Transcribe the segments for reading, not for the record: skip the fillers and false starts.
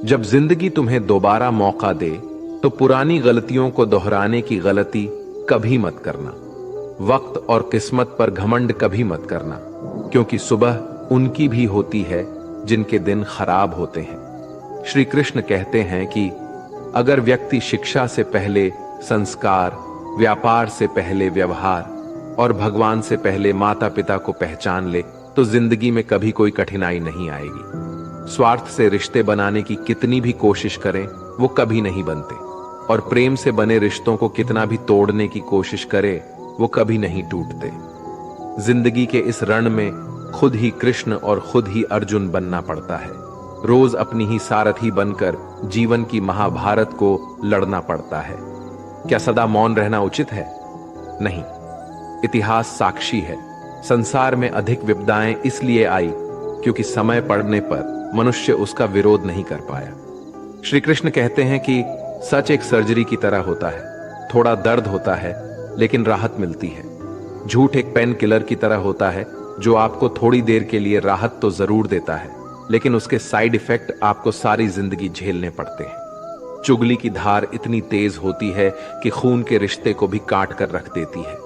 जब जिंदगी तुम्हें दोबारा मौका दे तो पुरानी गलतियों को दोहराने की गलती कभी मत करना। वक्त और किस्मत पर घमंड कभी मत करना, क्योंकि सुबह उनकी भी होती है जिनके दिन खराब होते हैं। श्री कृष्ण कहते हैं कि अगर व्यक्ति शिक्षा से पहले संस्कार, व्यापार से पहले व्यवहार और भगवान से पहले माता पिता को पहचान ले तो जिंदगी में कभी कोई कठिनाई नहीं आएगी। स्वार्थ से रिश्ते बनाने की कितनी भी कोशिश करें वो कभी नहीं बनते, और प्रेम से बने रिश्तों को कितना भी तोड़ने की कोशिश करे वो कभी नहीं टूटते। जिंदगी के इस रण में खुद ही कृष्ण और खुद ही अर्जुन बनना पड़ता है। रोज अपनी ही सारथी बनकर जीवन की महाभारत को लड़ना पड़ता है। क्या सदा मौन रहना उचित है? नहीं। इतिहास साक्षी है, संसार में अधिक विपदाएं इसलिए आई क्योंकि समय पड़ने पर मनुष्य उसका विरोध नहीं कर पाया। श्री कृष्ण कहते हैं कि सच एक सर्जरी की तरह होता है, थोड़ा दर्द होता है लेकिन राहत मिलती है। झूठ एक पेन किलर की तरह होता है जो आपको थोड़ी देर के लिए राहत तो जरूर देता है, लेकिन उसके साइड इफेक्ट आपको सारी जिंदगी झेलने पड़ते हैं। चुगली की धार इतनी तेज होती है कि खून के रिश्ते को भी काट कर रख देती है।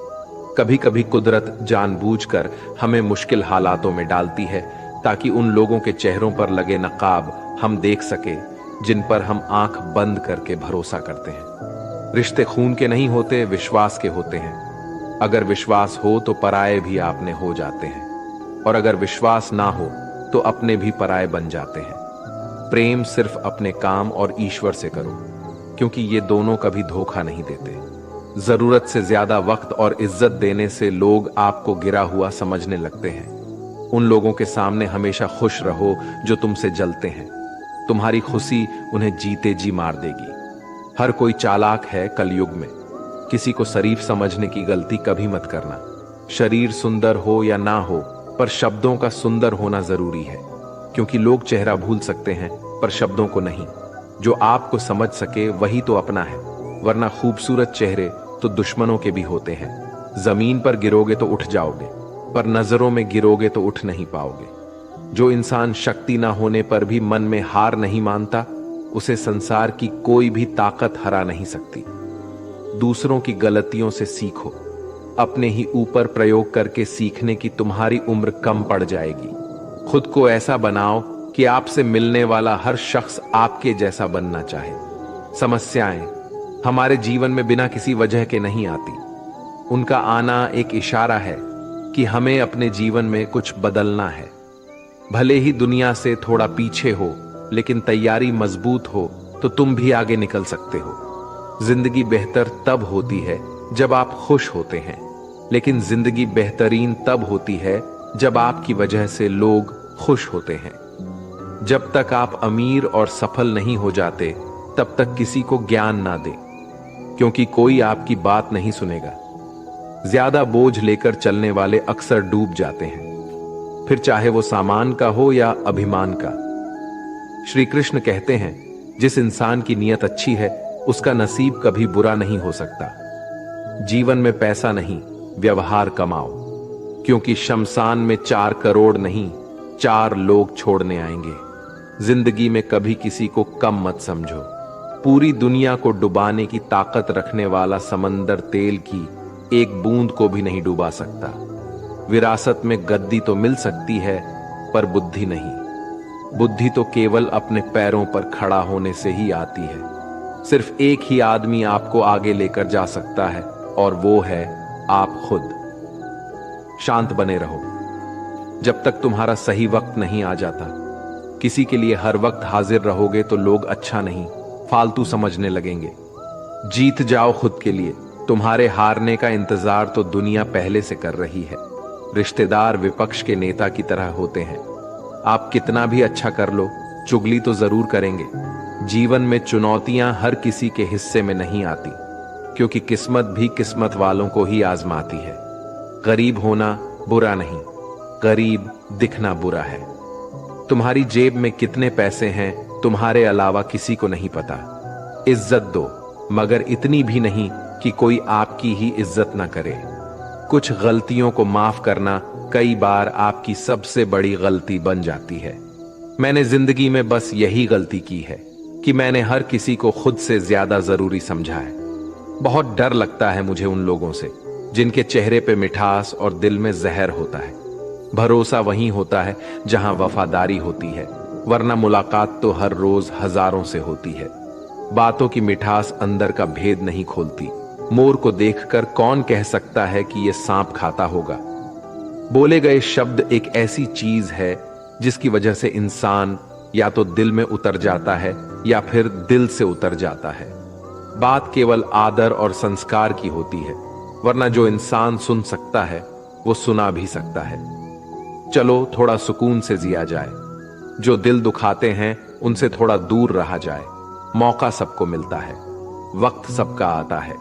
कभी कभी कुदरत जानबूझकर हमें मुश्किल हालातों में डालती है ताकि उन लोगों के चेहरों पर लगे नकाब हम देख सके जिन पर हम आंख बंद करके भरोसा करते हैं। रिश्ते खून के नहीं होते, विश्वास के होते हैं। अगर विश्वास हो तो पराये भी आपने हो जाते हैं, और अगर विश्वास ना हो तो अपने भी पराये बन जाते हैं। प्रेम सिर्फ अपने काम और ईश्वर से करो, क्योंकि ये दोनों कभी धोखा नहीं देते। जरूरत से ज्यादा वक्त और इज्जत देने से लोग आपको गिरा हुआ समझने लगते हैं। उन लोगों के सामने हमेशा खुश रहो जो तुमसे जलते हैं। तुम्हारी खुशी उन्हें जीते जी मार देगी। हर कोई चालाक है कलयुग में। किसी को शरीफ समझने की गलती कभी मत करना। शरीर सुंदर हो या ना हो, पर शब्दों का सुंदर होना जरूरी है, क्योंकि लोग चेहरा भूल सकते हैं पर शब्दों को नहीं। जो आपको समझ सके वही तो अपना है, वरना खूबसूरत चेहरे तो दुश्मनों के भी होते हैं। जमीन पर गिरोगे तो उठ जाओगे, पर नजरों में गिरोगे तो उठ नहीं पाओगे। जो इंसान शक्ति ना होने पर भी मन में हार नहीं मानता, उसे संसार की कोई भी ताकत हरा नहीं सकती। दूसरों की गलतियों से सीखो, अपने ही ऊपर प्रयोग करके सीखने की तुम्हारी उम्र कम पड़ जाएगी। खुद को ऐसा बनाओ कि आपसे मिलने वाला हर शख्स आपके जैसा बनना चाहे। समस्याएं हमारे जीवन में बिना किसी वजह के नहीं आती। उनका आना एक इशारा है कि हमें अपने जीवन में कुछ बदलना है। भले ही दुनिया से थोड़ा पीछे हो, लेकिन तैयारी मजबूत हो तो तुम भी आगे निकल सकते हो। जिंदगी बेहतर तब होती है जब आप खुश होते हैं, लेकिन जिंदगी बेहतरीन तब होती है जब आपकी वजह से लोग खुश होते हैं। जब तक आप अमीर और सफल नहीं हो जाते, तब तक किसी को ज्ञान ना दें, क्योंकि कोई आपकी बात नहीं सुनेगा। ज्यादा बोझ लेकर चलने वाले अक्सर डूब जाते हैं, फिर चाहे वो सामान का हो या अभिमान का। श्री कृष्ण कहते हैं, जिस इंसान की नीयत अच्छी है उसका नसीब कभी बुरा नहीं हो सकता। जीवन में पैसा नहीं, व्यवहार कमाओ, क्योंकि शमशान में 4 करोड़ नहीं 4 लोग छोड़ने आएंगे। जिंदगी में कभी किसी को कम मत समझो। पूरी दुनिया को डुबाने की ताकत रखने वाला समंदर तेल की एक बूंद को भी नहीं डुबा सकता। विरासत में गद्दी तो मिल सकती है, पर बुद्धि नहीं। बुद्धि तो केवल अपने पैरों पर खड़ा होने से ही आती है। सिर्फ एक ही आदमी आपको आगे लेकर जा सकता है, और वो है आप खुद। शांत बने रहो जब तक तुम्हारा सही वक्त नहीं आ जाता। किसी के लिए हर वक्त हाजिर रहोगे तो लोग अच्छा नहीं, फालतू समझने लगेंगे। जीत जाओ खुद के लिए। तुम्हारे हारने का इंतजार तो दुनिया पहले से कर रही है। रिश्तेदार विपक्ष के नेता की तरह होते हैं। आप कितना भी अच्छा कर लो, चुगली तो जरूर करेंगे। जीवन में चुनौतियां हर किसी के हिस्से में नहीं आती, क्योंकि किस्मत भी किस्मत वालों को ही आजमाती है। गरीब होना बुरा नहीं, गरीब दिखना बुरा है। तुम्हारी जेब में कितने पैसे हैं तुम्हारे अलावा किसी को नहीं पता। इज्जत दो, मगर इतनी भी नहीं कि कोई आपकी ही इज्जत ना करे। कुछ गलतियों को माफ करना कई बार आपकी सबसे बड़ी गलती बन जाती है। मैंने जिंदगी में बस यही गलती की है कि मैंने हर किसी को खुद से ज्यादा जरूरी समझा है। बहुत डर लगता है मुझे उन लोगों से जिनके चेहरे पे मिठास और दिल में जहर होता है। भरोसा वहीं होता है जहां वफादारी होती है, वरना मुलाकात तो हर रोज हजारों से होती है। बातों की मिठास अंदर का भेद नहीं खोलती। मोर को देखकर कौन कह सकता है कि यह सांप खाता होगा। बोले गए शब्द एक ऐसी चीज है जिसकी वजह से इंसान या तो दिल में उतर जाता है या फिर दिल से उतर जाता है। बात केवल आदर और संस्कार की होती है, वरना जो इंसान सुन सकता है वो सुना भी सकता है। चलो थोड़ा सुकून से जिया जाए। जो दिल दुखाते हैं उनसे थोड़ा दूर रहा जाए। मौका सबको मिलता है, वक्त सबका आता है।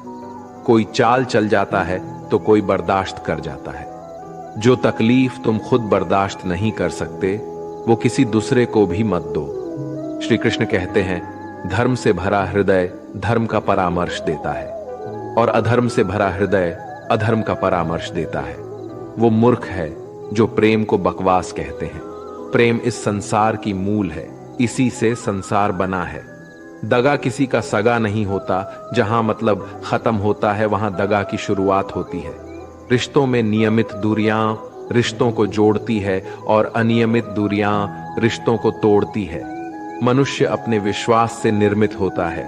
कोई चाल चल जाता है तो कोई बर्दाश्त कर जाता है। जो तकलीफ तुम खुद बर्दाश्त नहीं कर सकते वो किसी दूसरे को भी मत दो। श्री कृष्ण कहते हैं, धर्म से भरा हृदय धर्म का परामर्श देता है और अधर्म से भरा हृदय अधर्म का परामर्श देता है। वो मूर्ख है जो प्रेम को बकवास कहते हैं। प्रेम इस संसार की मूल है, इसी से संसार बना है। दगा किसी का सगा नहीं होता। जहां मतलब खत्म होता है वहां दगा की शुरुआत होती है। रिश्तों में नियमित दूरियां रिश्तों को जोड़ती है और अनियमित दूरियां रिश्तों को तोड़ती है। मनुष्य अपने विश्वास से निर्मित होता है।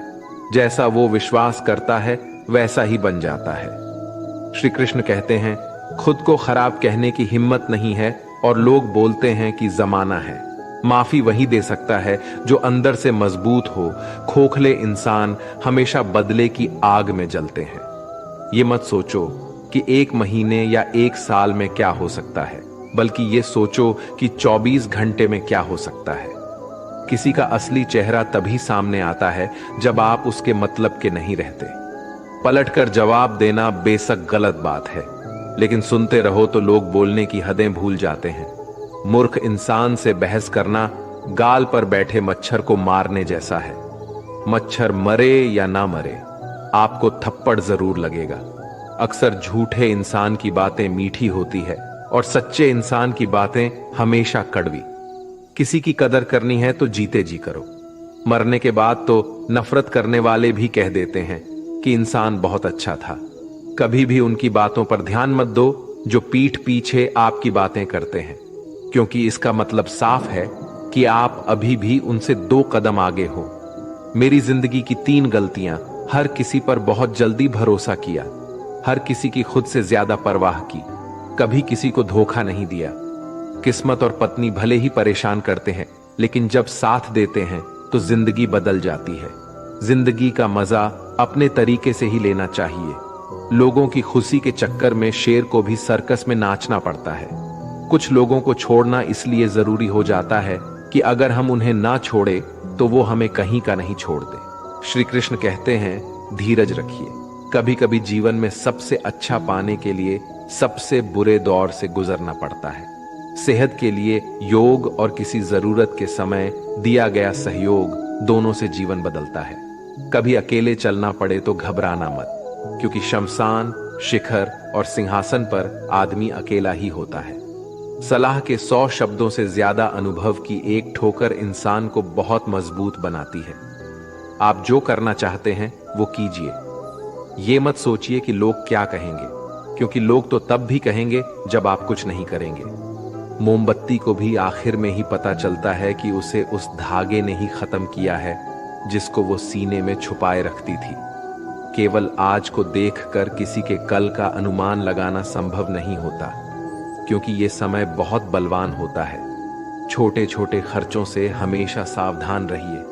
जैसा वो विश्वास करता है वैसा ही बन जाता है। श्री कृष्ण कहते हैं, खुद को खराब कहने की हिम्मत नहीं है और लोग बोलते हैं कि जमाना है। माफी वही दे सकता है जो अंदर से मजबूत हो। खोखले इंसान हमेशा बदले की आग में जलते हैं। ये मत सोचो कि 1 महीने या 1 साल में क्या हो सकता है, बल्कि ये सोचो कि 24 घंटे में क्या हो सकता है। किसी का असली चेहरा तभी सामने आता है जब आप उसके मतलब के नहीं रहते। पलटकर जवाब देना बेशक गलत बात है, लेकिन सुनते रहो तो लोग बोलने की हदें भूल जाते हैं। मूर्ख इंसान से बहस करना गाल पर बैठे मच्छर को मारने जैसा है। मच्छर मरे या ना मरे, आपको थप्पड़ जरूर लगेगा। अक्सर झूठे इंसान की बातें मीठी होती है और सच्चे इंसान की बातें हमेशा कड़वी। किसी की कदर करनी है तो जीते जी करो। मरने के बाद तो नफरत करने वाले भी कह देते हैं कि इंसान बहुत अच्छा था। कभी भी उनकी बातों पर ध्यान मत दो जो पीठ पीछे आपकी बातें करते हैं, क्योंकि इसका मतलब साफ है कि आप अभी भी उनसे 2 कदम आगे हो। मेरी जिंदगी की 3 गलतियां: हर किसी पर बहुत जल्दी भरोसा किया, हर किसी की खुद से ज्यादा परवाह की, कभी किसी को धोखा नहीं दिया। किस्मत और पत्नी भले ही परेशान करते हैं, लेकिन जब साथ देते हैं तो जिंदगी बदल जाती है। जिंदगी का मजा अपने तरीके से ही लेना चाहिए। लोगों की खुशी के चक्कर में शेर को भी सर्कस में नाचना पड़ता है। कुछ लोगों को छोड़ना इसलिए जरूरी हो जाता है कि अगर हम उन्हें ना छोड़े तो वो हमें कहीं का नहीं छोड़ते। श्री कृष्ण कहते हैं, धीरज रखिए। कभी कभी जीवन में सबसे अच्छा पाने के लिए सबसे बुरे दौर से गुजरना पड़ता है। सेहत के लिए योग और किसी जरूरत के समय दिया गया सहयोग दोनों से जीवन बदलता है। कभी अकेले चलना पड़े तो घबराना मत, क्योंकि शमशान, शिखर और सिंहासन पर आदमी अकेला ही होता है। सलाह के 100 शब्दों से ज्यादा अनुभव की एक ठोकर इंसान को बहुत मजबूत बनाती है। आप जो करना चाहते हैं वो कीजिए। ये मत सोचिए कि लोग क्या कहेंगे, क्योंकि लोग तो तब भी कहेंगे जब आप कुछ नहीं करेंगे। मोमबत्ती को भी आखिर में ही पता चलता है कि उसे उस धागे ने ही खत्म किया है जिसको वो सीने में छुपाए रखती थी। केवल आज को देखकर किसी के कल का अनुमान लगाना संभव नहीं होता, क्योंकि ये समय बहुत बलवान होता है। छोटे छोटे खर्चों से हमेशा सावधान रहिए,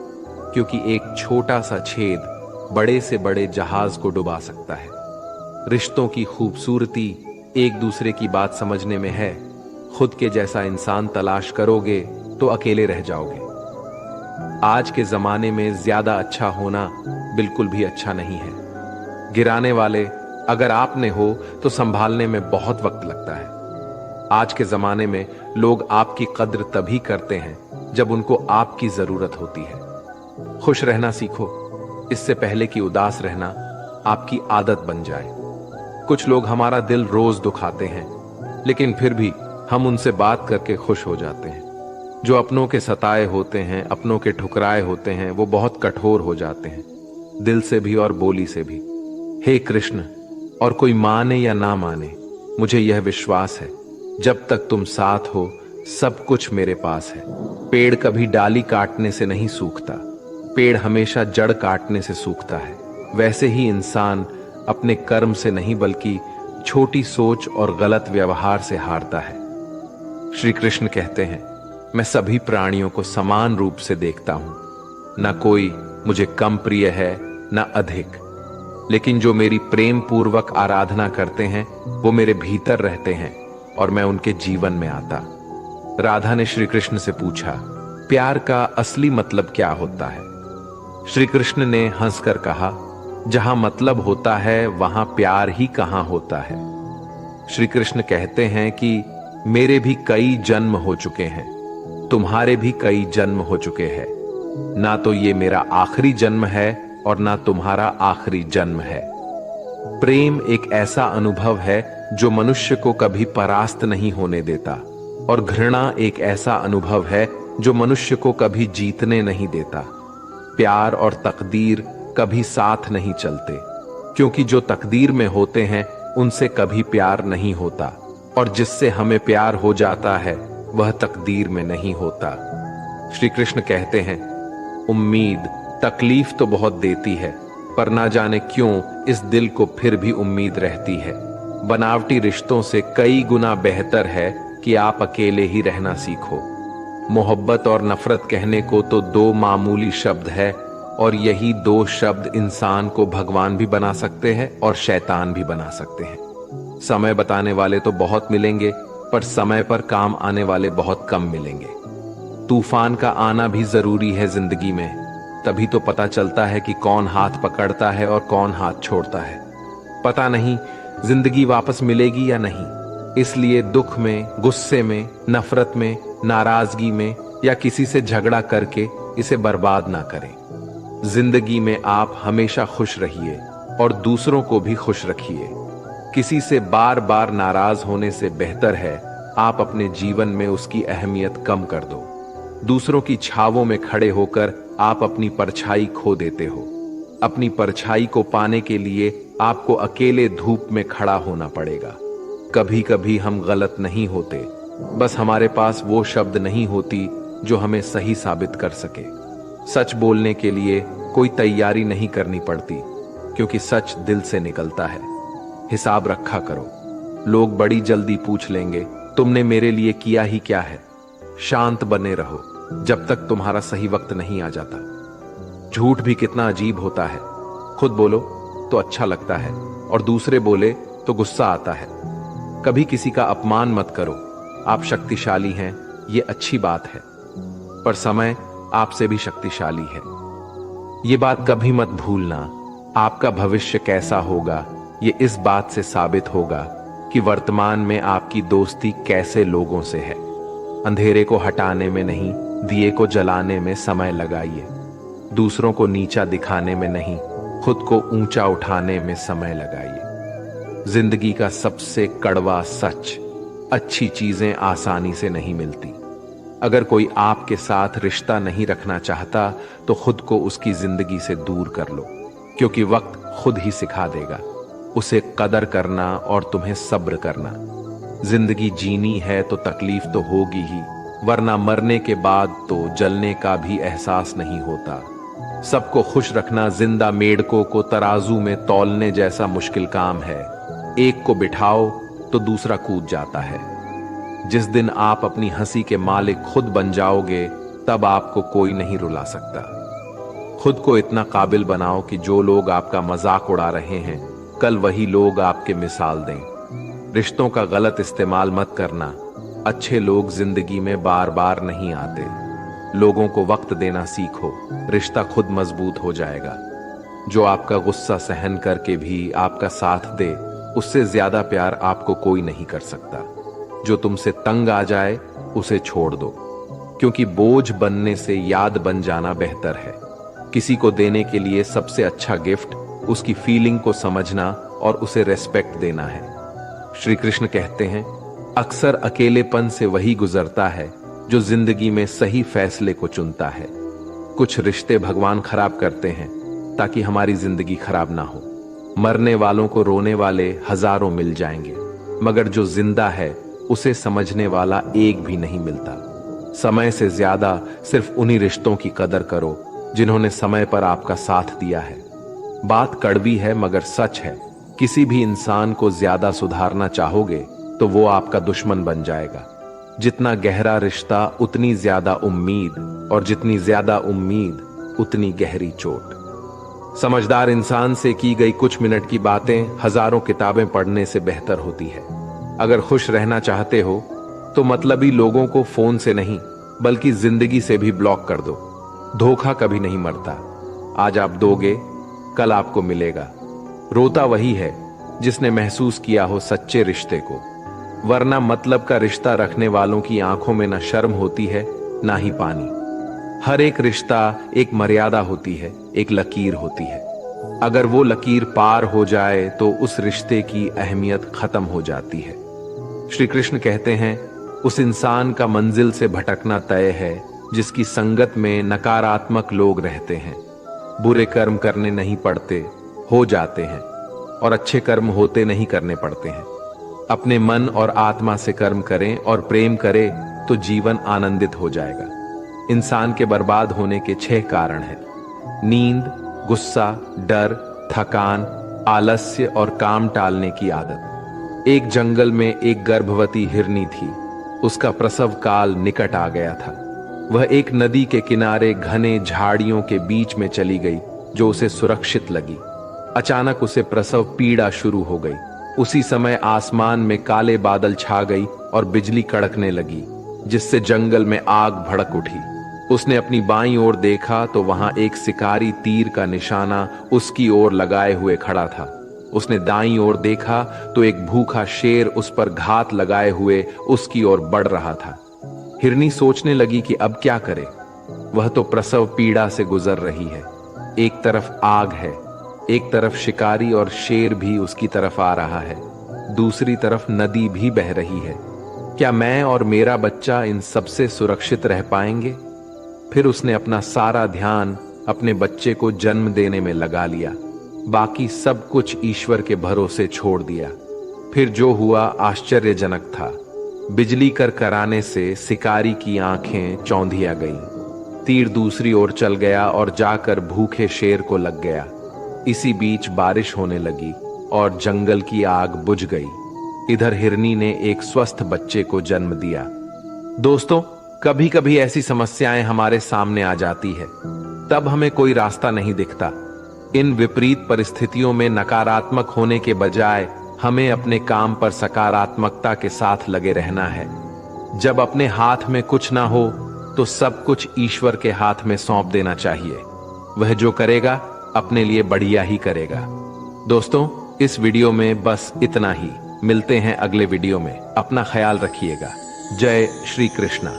क्योंकि एक छोटा सा छेद बड़े से बड़े जहाज को डुबा सकता है। रिश्तों की खूबसूरती एक दूसरे की बात समझने में है। खुद के जैसा इंसान तलाश करोगे तो अकेले रह जाओगे। आज के जमाने में ज्यादा अच्छा होना बिल्कुल भी अच्छा नहीं है। गिराने वाले अगर आपने हो तो संभालने में बहुत वक्त लगता है। आज के जमाने में लोग आपकी कद्र तभी करते हैं जब उनको आपकी जरूरत होती है। खुश रहना सीखो, इससे पहले कि उदास रहना आपकी आदत बन जाए। कुछ लोग हमारा दिल रोज दुखाते हैं, लेकिन फिर भी हम उनसे बात करके खुश हो जाते हैं। जो अपनों के सताए होते हैं, अपनों के ठुकराए होते हैं, वो बहुत कठोर हो जाते हैं, दिल से भी और बोली से भी। हे कृष्ण, और कोई माने या ना माने, मुझे यह विश्वास है, जब तक तुम साथ हो सब कुछ मेरे पास है। पेड़ कभी डाली काटने से नहीं सूखता, पेड़ हमेशा जड़ काटने से सूखता है। वैसे ही इंसान अपने कर्म से नहीं बल्कि छोटी सोच और गलत व्यवहार से हारता है। श्री कृष्ण कहते हैं, मैं सभी प्राणियों को समान रूप से देखता हूं, न कोई मुझे कम प्रिय है न अधिक, लेकिन जो मेरी प्रेम पूर्वक आराधना करते हैं वो मेरे भीतर रहते हैं और मैं उनके जीवन में आता। राधा ने श्री कृष्ण से पूछा, प्यार का असली मतलब क्या होता है? श्री कृष्ण ने हंसकर कहा, जहां मतलब होता है वहां प्यार ही कहां होता है। श्री कृष्ण कहते हैं कि मेरे भी कई जन्म हो चुके हैं, तुम्हारे भी कई जन्म हो चुके हैं, ना तो ये मेरा आखिरी जन्म है और ना तुम्हारा आखिरी जन्म है। प्रेम एक ऐसा अनुभव है जो मनुष्य को कभी परास्त नहीं होने देता, और घृणा एक ऐसा अनुभव है जो मनुष्य को कभी जीतने नहीं देता। प्यार और तकदीर कभी साथ नहीं चलते, क्योंकि जो तकदीर में होते हैं उनसे कभी प्यार नहीं होता, और जिससे हमें प्यार हो जाता है वह तकदीर में नहीं होता। श्री कृष्ण कहते हैं, उम्मीद तकलीफ तो बहुत देती है, पर ना जाने क्यों इस दिल को फिर भी उम्मीद रहती है। बनावटी रिश्तों से कई गुना बेहतर है कि आप अकेले ही रहना सीखो। मोहब्बत और नफरत कहने को तो दो मामूली शब्द है, और यही दो शब्द इंसान को भगवान भी बना सकते हैं और शैतान भी बना सकते हैं। समय बताने वाले तो बहुत मिलेंगे, पर समय पर काम आने वाले बहुत कम मिलेंगे। तूफान का आना भी जरूरी है जिंदगी में, तभी तो पता चलता है कि कौन हाथ पकड़ता है और कौन हाथ छोड़ता है। पता नहीं जिंदगी वापस मिलेगी या नहीं, इसलिए दुख में, गुस्से में, नफरत में, नाराजगी में या किसी से झगड़ा करके इसे बर्बाद ना करें। जिंदगी में आप हमेशा खुश रहिए और दूसरों को भी खुश रखिए। किसी से बार बार नाराज होने से बेहतर है आप अपने जीवन में उसकी अहमियत कम कर दो। दूसरों की छावों में खड़े होकर आप अपनी परछाई खो देते हो। अपनी परछाई को पाने के लिए आपको अकेले धूप में खड़ा होना पड़ेगा। कभी कभी हम गलत नहीं होते, बस हमारे पास वो शब्द नहीं होती जो हमें सही साबित कर सके। सच बोलने के लिए कोई तैयारी नहीं करनी पड़ती, क्योंकि सच दिल से निकलता है। हिसाब रखा करो, लोग बड़ी जल्दी पूछ लेंगे तुमने मेरे लिए किया ही क्या है। शांत बने रहो जब तक तुम्हारा सही वक्त नहीं आ जाता। झूठ भी कितना अजीब होता है, खुद बोलो तो अच्छा लगता है और दूसरे बोले तो गुस्सा आता है। कभी किसी का अपमान मत करो, आप शक्तिशाली हैं ये अच्छी बात है, पर समय आपसे भी शक्तिशाली है। ये बात कभी मत भूलना, आपका भविष्य कैसा होगा ये इस बात से साबित होगा कि वर्तमान में आपकी दोस्ती कैसे लोगों से है। अंधेरे को हटाने में नहीं, दिए को जलाने में समय लगाइए। दूसरों को नीचा दिखाने में नहीं, खुद को ऊंचा उठाने में समय लगाइए। जिंदगी का सबसे कड़वा सच, अच्छी चीजें आसानी से नहीं मिलती। अगर कोई आपके साथ रिश्ता नहीं रखना चाहता तो खुद को उसकी जिंदगी से दूर कर लो, क्योंकि वक्त खुद ही सिखा देगा उसे कदर करना और तुम्हें सब्र करना। जिंदगी जीनी है तो तकलीफ तो होगी ही, वरना मरने के बाद तो जलने का भी एहसास नहीं होता। सबको खुश रखना जिंदा मेढकों को तराजू में तौलने जैसा मुश्किल काम है। एक को बिठाओ तो दूसरा कूद जाता है। जिस दिन आप अपनी हंसी के मालिक खुद बन जाओगे, तब आपको कोई नहीं रुला सकता। खुद को इतना काबिल बनाओ कि जो लोग आपका मजाक उड़ा रहे हैं, कल वही लोग आपके मिसाल दें। रिश्तों का गलत इस्तेमाल मत करना। अच्छे लोग जिंदगी में बार बार नहीं आते। लोगों को वक्त देना सीखो, रिश्ता खुद मजबूत हो जाएगा। जो आपका गुस्सा सहन करके भी आपका साथ दे, उससे ज्यादा प्यार आपको कोई नहीं कर सकता। जो तुमसे तंग आ जाए उसे छोड़ दो, क्योंकि बोझ बनने से याद बन जाना बेहतर है। किसी को देने के लिए सबसे अच्छा गिफ्ट उसकी फीलिंग को समझना और उसे रेस्पेक्ट देना है। श्री कृष्ण कहते हैं, अक्सर अकेलेपन से वही गुजरता है जो जिंदगी में सही फैसले को चुनता है। कुछ रिश्ते भगवान खराब करते हैं ताकि हमारी जिंदगी खराब ना हो। मरने वालों को रोने वाले हजारों मिल जाएंगे, मगर जो जिंदा है उसे समझने वाला एक भी नहीं मिलता। समय से ज्यादा सिर्फ उन्हीं रिश्तों की कदर करो जिन्होंने समय पर आपका साथ दिया है। बात कड़वी है मगर सच है, किसी भी इंसान को ज्यादा सुधारना चाहोगे तो वो आपका दुश्मन बन जाएगा। जितना गहरा रिश्ता उतनी ज्यादा उम्मीद, और जितनी ज्यादा उम्मीद उतनी गहरी चोट। समझदार इंसान से की गई कुछ मिनट की बातें हजारों किताबें पढ़ने से बेहतर होती है। अगर खुश रहना चाहते हो तो मतलबी लोगों को फोन से नहीं बल्कि जिंदगी से भी ब्लॉक कर दो। धोखा कभी नहीं मरता, आज आप दोगे कल आपको मिलेगा। रोता वही है जिसने महसूस किया हो सच्चे रिश्ते को, वरना मतलब का रिश्ता रखने वालों की आंखों में न शर्म होती है ना ही पानी। हर एक रिश्ता एक मर्यादा होती है, एक लकीर होती है। अगर वो लकीर पार हो जाए तो उस रिश्ते की अहमियत खत्म हो जाती है। श्री कृष्ण कहते हैं, उस इंसान का मंजिल से भटकना तय है जिसकी संगत में नकारात्मक लोग रहते हैं। बुरे कर्म करने नहीं पड़ते, हो जाते हैं, और अच्छे कर्म होते नहीं करने पड़ते हैं। अपने मन और आत्मा से कर्म करें और प्रेम करें तो जीवन आनंदित हो जाएगा। इंसान के बर्बाद होने के 6 कारण हैं: नींद, गुस्सा, डर, थकान, आलस्य और काम टालने की आदत। एक जंगल में एक गर्भवती हिरनी थी। उसका प्रसव काल निकट आ गया था। वह एक नदी के किनारे घने झाड़ियों के बीच में चली गई जो उसे सुरक्षित लगी। अचानक उसे प्रसव पीड़ा शुरू हो गई। उसी समय आसमान में काले बादल छा गई और बिजली कड़कने लगी, जिससे जंगल में आग भड़क उठी। उसने अपनी बाईं ओर देखा तो वहां एक शिकारी तीर का निशाना उसकी ओर लगाए हुए खड़ा था। उसने दाईं ओर देखा तो एक भूखा शेर उस पर घात लगाए हुए उसकी ओर बढ़ रहा था। हिरनी सोचने लगी कि अब क्या करे। वह तो प्रसव पीड़ा से गुजर रही है। एक तरफ आग है, एक तरफ शिकारी और शेर भी उसकी तरफ आ रहा है, दूसरी तरफ नदी भी बह रही है। क्या मैं और मेरा बच्चा इन सबसे सुरक्षित रह पाएंगे? फिर उसने अपना सारा ध्यान अपने बच्चे को जन्म देने में लगा लिया। बाकी सब कुछ ईश्वर के भरोसे छोड़ दिया। फिर जो हुआ आश्चर्यजनक था। बिजली कराने से शिकारी की आंखें चौंधिया गईं। तीर दूसरी ओर चल गया और जाकर भूखे शेर को लग गया। इसी बीच बारिश होने लगी और जंगल की आग बुझ गई। इधर हिरनी ने एक स्वस्थ बच्चे को जन्म दिया। दोस्तों, कभी कभी ऐसी समस्याएं हमारे सामने आ जाती है, तब हमें कोई रास्ता नहीं दिखता। इन विपरीत परिस्थितियों में नकारात्मक होने के बजाय हमें अपने काम पर सकारात्मकता के साथ लगे रहना है। जब अपने हाथ में कुछ ना हो तो सब कुछ ईश्वर के हाथ में सौंप देना चाहिए। वह जो करेगा अपने लिए बढ़िया ही करेगा। दोस्तों, इस वीडियो में बस इतना ही। मिलते हैं अगले वीडियो में। अपना ख्याल रखिएगा। जय श्री कृष्णा।